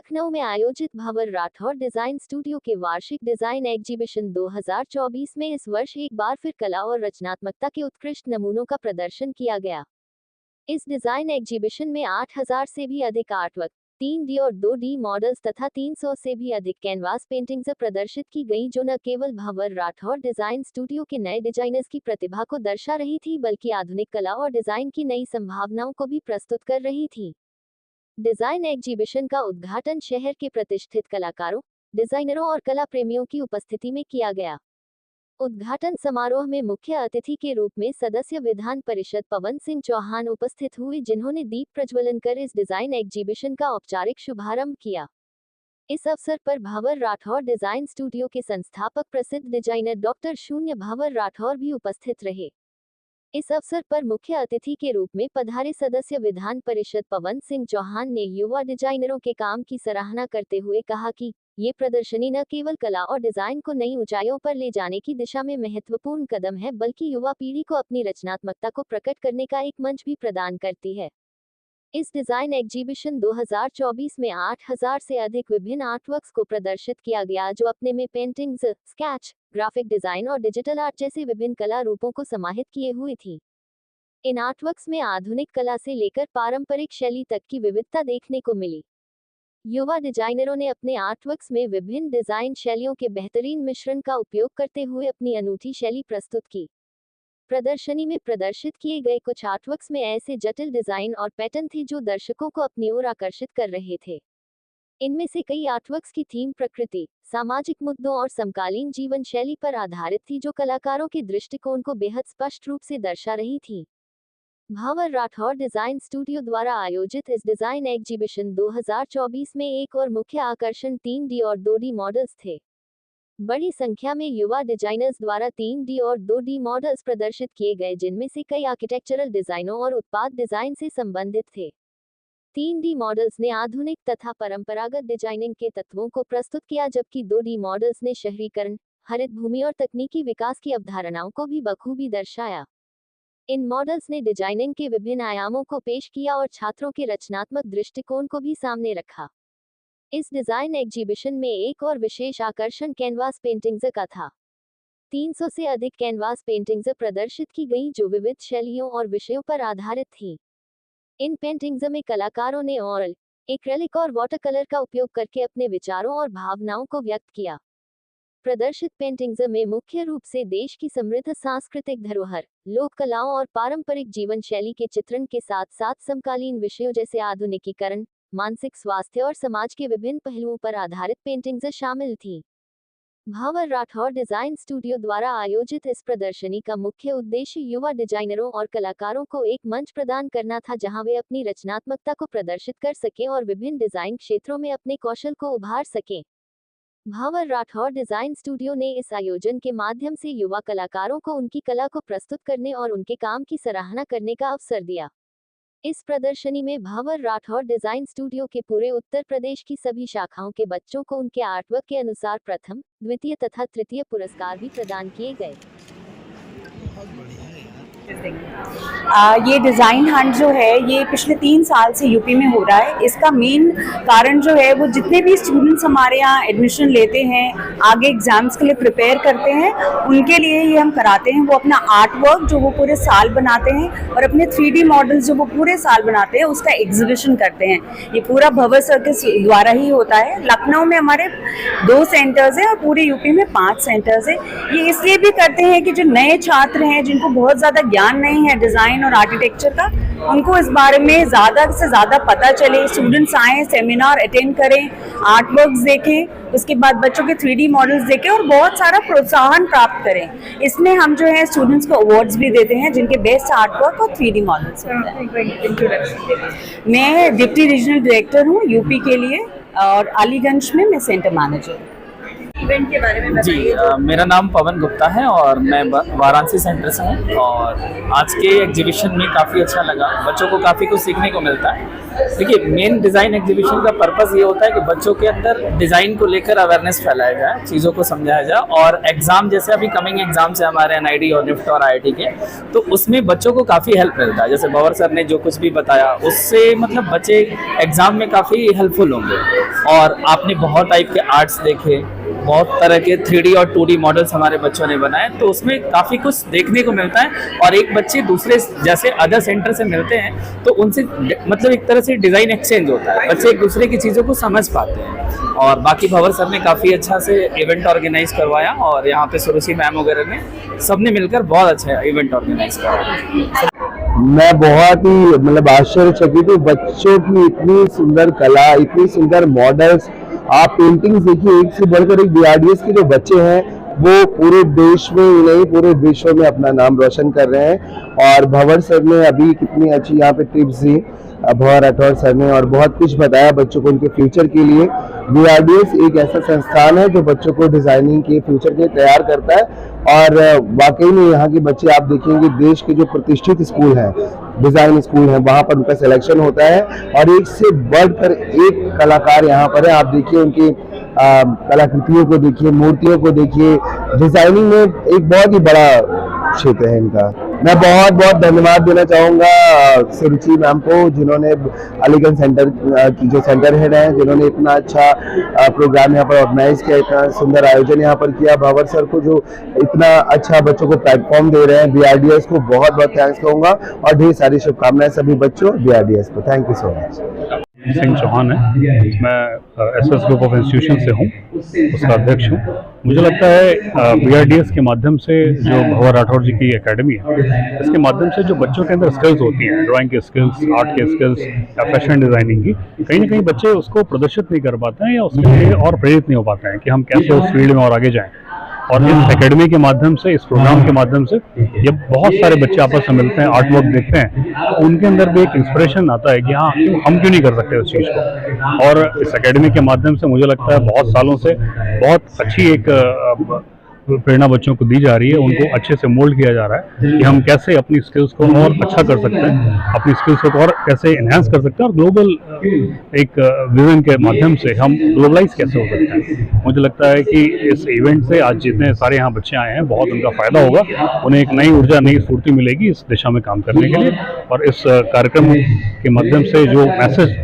लखनऊ में आयोजित भंवर Rathore design studio के वार्षिक डिजाइन एग्जीबिशन 2024 में इस वर्ष एक बार फिर कला और रचनात्मकता के उत्कृष्ट नमूनों का प्रदर्शन किया गया। इस डिजाइन एग्जीबिशन में 8000 से भी अधिक आर्टवर्क, 3D और 2D मॉडल्स तथा 300 से भी अधिक कैनवास पेंटिंग्स प्रदर्शित की गई, जो न केवल भंवर राठौर डिजाइन स्टूडियो के नए डिजाइनर्स की प्रतिभा को दर्शा रही थी, बल्कि आधुनिक कला और डिजाइन की नई संभावनाओं को भी प्रस्तुत कर रही थी। डिजाइन एग्जीबिशन का उद्घाटन शहर के प्रतिष्ठित कलाकारों, डिजाइनरों और कला प्रेमियों की उपस्थिति में किया गया। उद्घाटन समारोह में मुख्य अतिथि के रूप में सदस्य विधान परिषद पवन सिंह चौहान उपस्थित हुए, जिन्होंने दीप प्रज्वलन कर इस डिजाइन एग्जीबिशन का औपचारिक शुभारंभ किया। इस अवसर पर भंवर राठौर डिजाइन स्टूडियो के संस्थापक प्रसिद्ध डिजाइनर डॉक्टर शून्य भंवर राठौर भी उपस्थित रहे। इस अवसर पर मुख्य अतिथि के रूप में पधारे सदस्य विधान परिषद पवन सिंह चौहान ने युवा डिजाइनरों के काम की सराहना करते हुए कहा कि ये प्रदर्शनी न केवल कला और डिजाइन को नई ऊंचाइयों पर ले जाने की दिशा में महत्वपूर्ण कदम है, बल्कि युवा पीढ़ी को अपनी रचनात्मकता को प्रकट करने का एक मंच भी प्रदान करती है। इस डिजाइन एग्जीबिशन 2024 में 8000 से अधिक विभिन्न आर्टवर्क्स को प्रदर्शित किया गया, जो अपने में पेंटिंग्स, स्केच, ग्राफिक डिजाइन और डिजिटल आर्ट जैसे विभिन्न कला रूपों को समाहित किए हुए थी। इन आर्टवर्क्स में आधुनिक कला से लेकर पारंपरिक शैली तक की विविधता देखने को मिली। युवा डिजाइनरों ने अपने आर्टवर्क्स में विभिन्न डिजाइन शैलियों के बेहतरीन मिश्रण का उपयोग करते हुए अपनी अनूठी शैली प्रस्तुत की। प्रदर्शनी में प्रदर्शित किए गए कुछ आर्टवर्क्स में ऐसे जटिल डिजाइन और पैटर्न थे जो दर्शकों को अपनी ओर आकर्षित कर रहे थे। इनमें से कई आर्टवर्क्स की थीम प्रकृति, सामाजिक मुद्दों और समकालीन जीवन शैली पर आधारित थी, जो कलाकारों के दृष्टिकोण को बेहद स्पष्ट रूप से दर्शा रही थी। भंवर राठौर डिजाइन स्टूडियो द्वारा आयोजित इस डिजाइन एग्जीबिशन 2024 में एक और मुख्य आकर्षण 3D और 2D मॉडल्स थे। बड़ी संख्या में युवा डिजाइनर्स द्वारा 3D और 2D मॉडल्स प्रदर्शित किए गए, जिनमें से कई आर्किटेक्चरल डिजाइनों और उत्पाद डिजाइन से संबंधित थे। 3D मॉडल्स ने आधुनिक तथा परंपरागत डिजाइनिंग के तत्वों को प्रस्तुत किया, जबकि 2D मॉडल्स ने शहरीकरण, हरित भूमि और तकनीकी विकास की अवधारणाओं को भी बखूबी दर्शाया। इन मॉडल्स ने डिजाइनिंग के विभिन्न आयामों को पेश किया और छात्रों के रचनात्मक दृष्टिकोण को भी सामने रखा। इस डिजाइन एग्जीबिशन में एक और विशेष आकर्षण कैनवास पेंटिंग्स का था। 300 से अधिक कैनवास पेंटिंग्स प्रदर्शित की गई, जो विविध शैलियों और विषयों पर आधारित थी। इन पेंटिंग्स में कलाकारों ने ऑयल, एक्रेलिक और वाटर कलर का उपयोग करके अपने विचारों और भावनाओं को व्यक्त किया। प्रदर्शित पेंटिंग्स में मुख्य रूप से देश की समृद्ध सांस्कृतिक धरोहर, लोक कलाओं और पारंपरिक जीवन शैली के चित्रण के साथ साथ समकालीन विषयों जैसे आधुनिकीकरण, मानसिक स्वास्थ्य और समाज के विभिन्न पहलुओं पर आधारित पेंटिंग्स शामिल थी। भंवर राठौर डिजाइन स्टूडियो द्वारा आयोजित इस प्रदर्शनी का मुख्य उद्देश्य युवा डिजाइनरों और कलाकारों को एक मंच प्रदान करना था, जहां वे अपनी रचनात्मकता को प्रदर्शित कर सकें और विभिन्न डिजाइन क्षेत्रों में अपने कौशल को उभार सकें। भंवर राठौर डिजाइन स्टूडियो ने इस आयोजन के माध्यम से युवा कलाकारों को उनकी कला को प्रस्तुत करने और उनके काम की सराहना करने का अवसर दिया। इस प्रदर्शनी में भंवर राठौर डिजाइन स्टूडियो के पूरे उत्तर प्रदेश की सभी शाखाओं के बच्चों को उनके आर्टवर्क के अनुसार प्रथम, द्वितीय तथा तृतीय पुरस्कार भी प्रदान किए गए। ये डिज़ाइन हंट जो है ये पिछले 3 साल से यूपी में हो रहा है। इसका मेन कारण जो है वो जितने भी स्टूडेंट्स हमारे यहाँ एडमिशन लेते हैं, आगे एग्जाम्स के लिए प्रिपेयर करते हैं, उनके लिए ये हम कराते हैं। वो अपना आर्ट वर्क जो वो पूरे साल बनाते हैं और अपने 3D मॉडल्स जो वो पूरे साल बनाते हैं, उसका एग्जीबिशन करते हैं। ये पूरा भंवर सर्कस द्वारा ही होता है। लखनऊ में हमारे 2 सेंटर्स हैं और पूरे यूपी में 5 सेंटर्स हैं। ये इसलिए भी करते हैं कि जो नए छात्र हैं, जिनको बहुत ज़्यादा ज्ञान नहीं है डिज़ाइन और आर्किटेक्चर का, उनको इस बारे में ज़्यादा से ज़्यादा पता चले। स्टूडेंट्स आएँ, सेमिनार अटेंड करें, आर्टवर्क्स देखें, उसके बाद बच्चों के 3D मॉडल्स देखें और बहुत सारा प्रोत्साहन प्राप्त करें। इसमें हम जो है स्टूडेंट्स को अवार्ड्स भी देते हैं, जिनके बेस्ट आर्टवर्क और 3D मॉडल्स होते हैं। मैं डिप्टी रीजनल डायरेक्टर हूँ यूपी के लिए और अलीगंज में मैं सेंटर मैनेजर हूँ। इवेंट के बारे में जी, मेरा नाम पवन गुप्ता है और मैं वाराणसी सेंटर से हूँ। और आज के एग्जीबिशन में काफ़ी अच्छा लगा, बच्चों को काफ़ी कुछ सीखने को मिलता है। देखिए, मेन डिज़ाइन एग्जीबिशन का पर्पस ये होता है कि बच्चों के अंदर डिज़ाइन को लेकर अवेयरनेस फैलाया जाए, चीज़ों को समझाया जाए। और एग्ज़ाम जैसे अभी कमिंग एग्जाम्स है हमारे NID और NIFT और IIT के, तो उसमें बच्चों को काफ़ी हेल्प मिलता है। जैसे भंवर सर ने जो कुछ भी बताया उससे मतलब बच्चे एग्ज़ाम में काफ़ी हेल्पफुल होंगे। और आपने बहुत टाइप के आर्ट्स देखे, बहुत तरह के 3D और 2D मॉडल्स हमारे बच्चों ने बनाए, तो उसमें काफ़ी कुछ देखने को मिलता है। और एक बच्चे दूसरे जैसे अदर सेंटर से मिलते हैं तो उनसे मतलब एक तरह से डिज़ाइन एक्सचेंज होता है, बच्चे एक दूसरे की चीज़ों को समझ पाते हैं। और बाकी भंवर सर ने काफ़ी अच्छा से इवेंट ऑर्गेनाइज करवाया, और यहाँ पे सुरुचि मैम वगैरह ने सबने मिलकर बहुत अच्छा इवेंट ऑर्गेनाइज करवाया। मैं बहुत ही मतलब आश्चर्यचकित हूँ, बच्चों की इतनी सुंदर कला, इतनी सुंदर मॉडल्स। आप पेंटिंग्स देखिए, एक से बढ़कर एक। BRDS के जो बच्चे हैं वो पूरे देश में ही नहीं पूरे विश्व में अपना नाम रोशन कर रहे हैं। और भंवर सर ने अभी कितनी अच्छी यहाँ पे टिप्स दी, भंवर राठौर सर ने, और बहुत कुछ बताया बच्चों को उनके फ्यूचर के लिए। BRDS एक ऐसा संस्थान है जो बच्चों को डिजाइनिंग के फ्यूचर के लिए तैयार करता है। और वाकई में यहाँ के बच्चे आप देखेंगे, देश के जो प्रतिष्ठित स्कूल हैं, डिजाइन स्कूल हैं, वहाँ पर उनका सिलेक्शन होता है। और एक से बढ़कर एक कलाकार यहाँ पर है। आप देखिए उनकी कलाकृतियों को देखिए, मूर्तियों को देखिए। डिजाइनिंग में एक बहुत ही बड़ा क्षेत्र है इनका। मैं बहुत बहुत धन्यवाद देना चाहूँगा सुरुचि मैम को, जिन्होंने अलीगंज सेंटर की जो सेंटर हेड हैं, जिन्होंने इतना अच्छा प्रोग्राम यहाँ पर ऑर्गेनाइज किया, इतना सुंदर आयोजन यहाँ पर किया। भंवर सर को जो इतना अच्छा बच्चों को प्लेटफॉर्म दे रहे हैं, BRDS को बहुत बहुत थैंक्स कहूँगा। और ढेर सारी शुभकामनाएं सभी बच्चों BRDS को। Thank you so much. Singh Chauhan है, मैं SS ग्रुप ऑफ इंस्टीट्यूशन से हूँ, उसका अध्यक्ष हूँ। मुझे लगता है BRDS के माध्यम से जो भंवर राठौर जी की एकेडमी है, इसके माध्यम से जो बच्चों के अंदर स्किल्स होती हैं, ड्राइंग के स्किल्स, आर्ट के स्किल्स या फैशन डिज़ाइनिंग की, कहीं ना कहीं बच्चे उसको प्रदर्शित नहीं कर पाते हैं या उसके लिए और प्रेरित नहीं हो पाते हैं कि हम कैसे उस फील्ड में और आगे जाएँ। और इस एकेडमी के माध्यम से, इस प्रोग्राम के माध्यम से जब बहुत सारे बच्चे आपस में मिलते हैं, आर्ट वर्क देखते हैं, तो उनके अंदर भी एक इंस्पिरेशन आता है कि हाँ, हम क्यों नहीं कर सकते उस चीज़ को। और इस एकेडमी के माध्यम से मुझे लगता है बहुत सालों से बहुत अच्छी एक प्रेरणा बच्चों को दी जा रही है, उनको अच्छे से मोल्ड किया जा रहा है कि हम कैसे अपनी स्किल्स को और अच्छा कर सकते हैं, अपनी स्किल्स को और कैसे एनहांस कर सकते हैं, और ग्लोबल एक विजन के माध्यम से हम ग्लोबलाइज कैसे हो सकते हैं। मुझे लगता है कि इस इवेंट से आज जितने सारे यहाँ बच्चे आए हैं, बहुत उनका फ़ायदा होगा, उन्हें एक नई ऊर्जा, नई स्फूर्ति मिलेगी इस दिशा में काम करने के लिए। और इस कार्यक्रम के माध्यम से जो मैसेज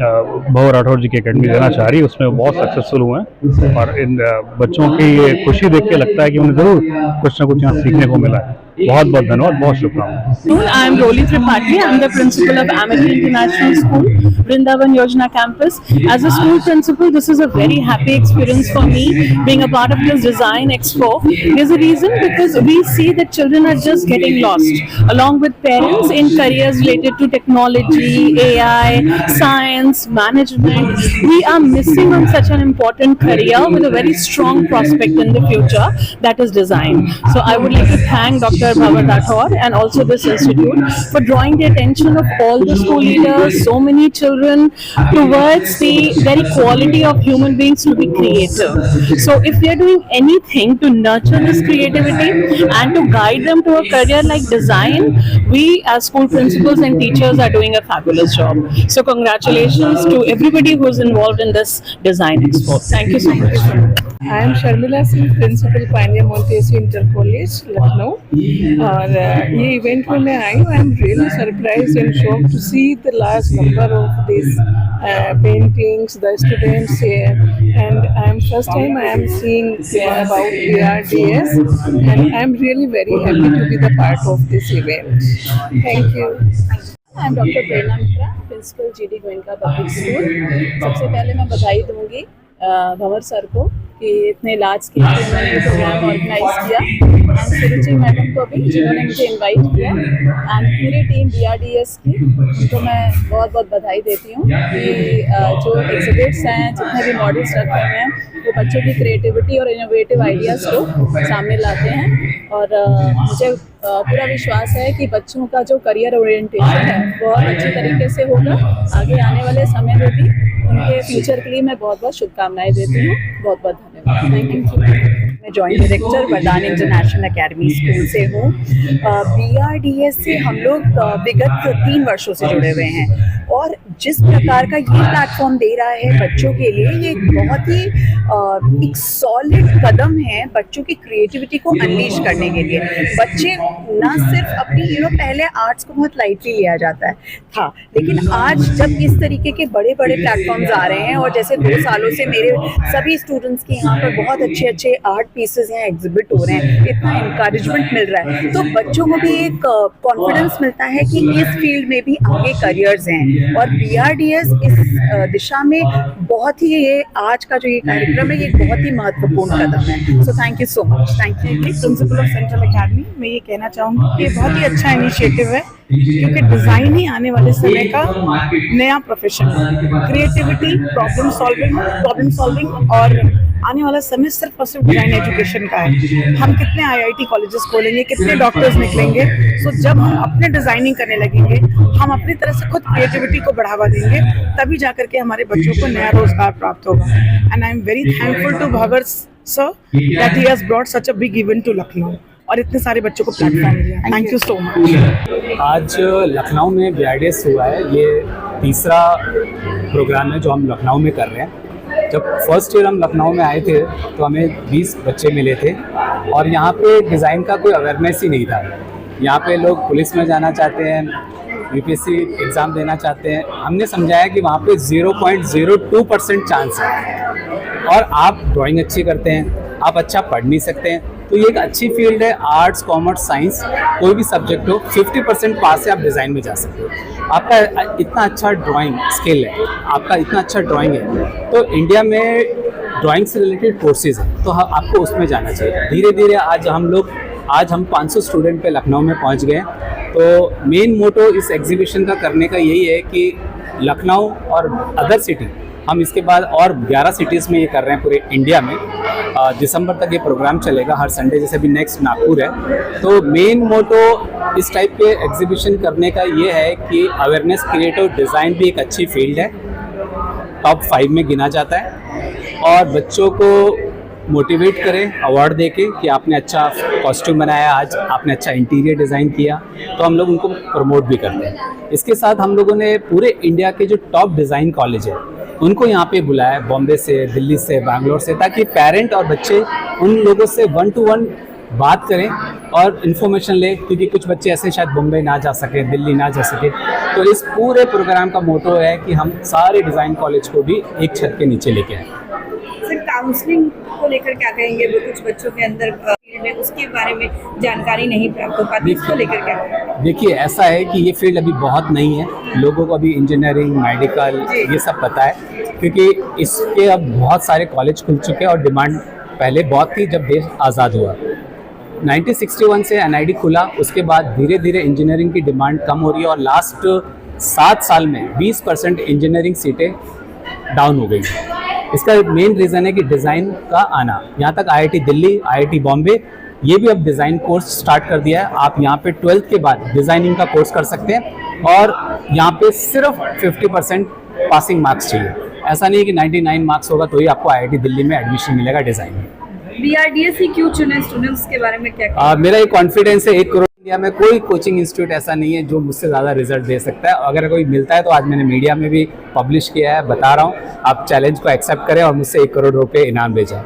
भंवर राठौर जी की एकेडमी देना चाह रही है, उसमें बहुत सक्सेसफुल हुए हैं। और इन बच्चों की ये खुशी देख के लगता है कि उन्हें ज़रूर कुछ ना कुछ यहाँ सीखने को मिला है। बहुत बहुत धन्यवाद, बहुत शुभकामनाएं। I am Roli Tripathi. I am the principal of Amity International School, Vrindavan Yojana campus. As a school principal, this is a very happy experience for me being a part of this design expo. There's a reason, because we see that children are just getting lost, along with parents, in careers related to technology, AI, science, management. We are missing on such an important career with a very strong prospect in the future, that is design. So I would like to thank Dr. Bhanwar Rathor and also this institute for drawing the attention of all the school leaders, so many children, towards the very quality of human beings to be creative. So if we are doing anything to nurture this creativity and to guide them to a career like design, we as school principals and teachers are doing a fabulous job. So congratulations to everybody who is involved in this design expo. Thank you so much. I am Sharmila Singh, principal Pioneer Montessori Inter College, Lucknow. और ये event में मैं आई हूँ। I am really surprise and shock to see the large number of this paintings, the students here, and I am first time I am seeing about BRDS, and I am really very happy to be the part of this event. Thank you. I am doctor Prerna Mishra, principal GD Goenka public school. सबसे पहले मैं बधाई दूंगी भंवर sir को कि इतने large scale पे उन्होंने ये प्रोग्राम ऑर्गेनाइज किया, एंड सुरुचि मैडम को भी जिन्होंने मुझे इनवाइट किया, एंड पूरी टीम BRDS की, उनको मैं बहुत बहुत बधाई देती हूँ कि जो एग्जिबिट्स हैं, जितने भी मॉडल्स रखे हुए हैं, वो बच्चों की क्रिएटिविटी और इनोवेटिव आइडियाज़ को सामने लाते हैं। और मुझे पूरा विश्वास है कि बच्चों का जो करियर ओरिएंटेशन है बहुत अच्छी तरीके से होगा आगे आने वाले समय में भी। उनके फ्यूचर के लिए मैं बहुत बहुत शुभकामनाएं देती हूँ। बहुत बहुत धन्यवाद। मैं जॉइंट डायरेक्टर वरदान इंटरनेशनल एकेडमी स्कूल से हूँ। BRDS से हम लोग विगत 3 वर्षों से जुड़े हुए हैं और जिस प्रकार का ये प्लेटफॉर्म दे रहा है बच्चों के लिए, ये बहुत ही एक सॉलिड कदम है बच्चों की क्रिएटिविटी को अनलीश करने के लिए। बच्चे ना सिर्फ अपनी पहले आर्ट्स को बहुत लाइटली लिया जाता था, लेकिन आज जब इस तरीके के बड़े बड़े प्लेटफॉर्म्स आ रहे हैं और जैसे 2 सालों से मेरे सभी स्टूडेंट्स के यहाँ पर बहुत अच्छे अच्छे आर्ट पीसेस यहाँ एग्जिबिट हो रहे हैं, इतना इंकरेजमेंट मिल रहा है, तो बच्चों को भी एक कॉन्फिडेंस मिलता है कि इस फील्ड में भी आगे करियर्स हैं। और BRDS इस दिशा में बहुत ही, ये आज का जो ये कार्यक्रम है ये बहुत ही महत्वपूर्ण कदम है। So thank you so much. Thank you. Principle of central academy, मैं ये कहना चाहूँगी कि ये बहुत ही अच्छा इनिशिएटिव है, क्योंकि डिज़ाइन ही आने वाले समय का नया प्रोफेशन है। क्रिएटिविटी, प्रॉब्लम सॉल्विंग और आने वाला समय सिर्फ और सिर्फ डिज़ाइन एजुकेशन का है। हम कितने IIT कॉलेजेस खोलेंगे, कितने डॉक्टर्स निकलेंगे, सो जब हम अपने डिज़ाइनिंग करने लगेंगे, हम अपनी तरह से खुद क्रिएटिविटी को बढ़ावा देंगे, तभी जाकर के हमारे बच्चों को नया रोजगार प्राप्त होगा। And I am very thankful to Bhawar sir that he has brought such a big event to Lucknow और इतने सारे बच्चों को प्लेटफॉर्म दिया। Thank you so much. आज लखनऊ में BRDS हुआ है, ये तीसरा प्रोग्राम है जो हम लखनऊ में कर रहे हैं। जब फर्स्ट ईयर हम लखनऊ में आए थे तो हमें 20 बच्चे मिले थे और यहाँ पे डिज़ाइन का कोई अवेयरनेस ही नहीं था। यहाँ पे लोग पुलिस में जाना चाहते हैं, UPSC एग्ज़ाम देना चाहते हैं। हमने समझाया कि वहाँ पे 0.02% चांस है और आप ड्राइंग अच्छी करते हैं, आप अच्छा पढ़ नहीं सकते हैं, तो ये एक अच्छी फील्ड है। आर्ट्स, कॉमर्स, साइंस कोई भी सब्जेक्ट हो, 50% पास से आप डिज़ाइन में जा सकते हो। आपका इतना अच्छा ड्राइंग स्किल है, आपका इतना अच्छा ड्राइंग है, तो इंडिया में ड्राइंग से रिलेटेड कोर्सेज हैं, तो आपको उसमें जाना चाहिए। धीरे धीरे आज हम 500 स्टूडेंट पे लखनऊ में पहुंच गए। तो मेन मोटो इस एग्जीबिशन का करने का यही है कि लखनऊ और अदर सिटी, हम इसके बाद और 11 सिटीज़ में ये कर रहे हैं पूरे इंडिया में। दिसंबर तक ये प्रोग्राम चलेगा हर संडे, जैसे भी नेक्स्ट नागपुर है। तो मेन मोटो इस टाइप के एग्जीबिशन करने का ये है कि अवेयरनेस क्रिएट हो। डिज़ाइन भी एक अच्छी फील्ड है, टॉप 5 में गिना जाता है और बच्चों को मोटिवेट करें अवार्ड देके कि आपने अच्छा कॉस्ट्यूम बनाया, आज आपने अच्छा इंटीरियर डिज़ाइन किया, तो हम लोग उनको प्रमोट भी करते हैं। इसके साथ हम लोगों ने पूरे इंडिया के जो टॉप डिज़ाइन कॉलेज है उनको यहाँ पे बुलाया, बॉम्बे से, दिल्ली से, बैंगलोर से, ताकि पेरेंट और बच्चे उन लोगों से 1 to 1 बात करें और इन्फॉर्मेशन लें, क्योंकि कुछ बच्चे ऐसे शायद बॉम्बे ना जा सके, दिल्ली ना जा सके। तो इस पूरे प्रोग्राम का मोटो है कि हम सारे डिज़ाइन कॉलेज को भी एक छत के नीचे लेके आए। सर, काउंसलिंग को लेकर क्या कहेंगे? वो कुछ बच्चों के अंदर फील्ड में उसके बारे में जानकारी नहीं प्राप्त हो पाती, इसको लेकर क्या कहेंगे? देखिए, ऐसा है कि ये फील्ड अभी बहुत नई है, लोगों को अभी इंजीनियरिंग, मेडिकल ये सब पता है, क्योंकि इसके अब बहुत सारे कॉलेज खुल चुके हैं और डिमांड पहले बहुत थी जब देश आज़ाद हुआ। 1961 से NID खुला, उसके बाद धीरे धीरे इंजीनियरिंग की डिमांड कम हो रही है और लास्ट 7 साल में 20% इंजीनियरिंग सीटें डाउन हो गई। इसका मेन रीज़न है कि डिज़ाइन का आना। यहाँ तक IIT दिल्ली, IIT बॉम्बे ये भी अब डिज़ाइन कोर्स स्टार्ट कर दिया है। आप यहाँ पे 12th के बाद डिज़ाइनिंग का कोर्स कर सकते हैं और यहाँ पे सिर्फ 50% पासिंग मार्क्स चाहिए। ऐसा नहीं कि 99 मार्क्स होगा तो ही आपको IIT दिल्ली में एडमिशन मिलेगा डिज़ाइन में। BRDS ही क्यों चुने? स्टूडेंट्स के बारे में क्या मेरा ये कॉन्फिडेंस है, 1 करोड़ इंडिया में कोई कोचिंग इंस्टीट्यूट ऐसा नहीं है जो मुझसे ज़्यादा रिजल्ट दे सकता है। अगर कोई मिलता है तो आज मैंने मीडिया में भी पब्लिश किया है, बता रहा हूँ, आप चैलेंज को एक्सेप्ट करें और मुझसे 1 करोड़ रुपये इनाम भेजें।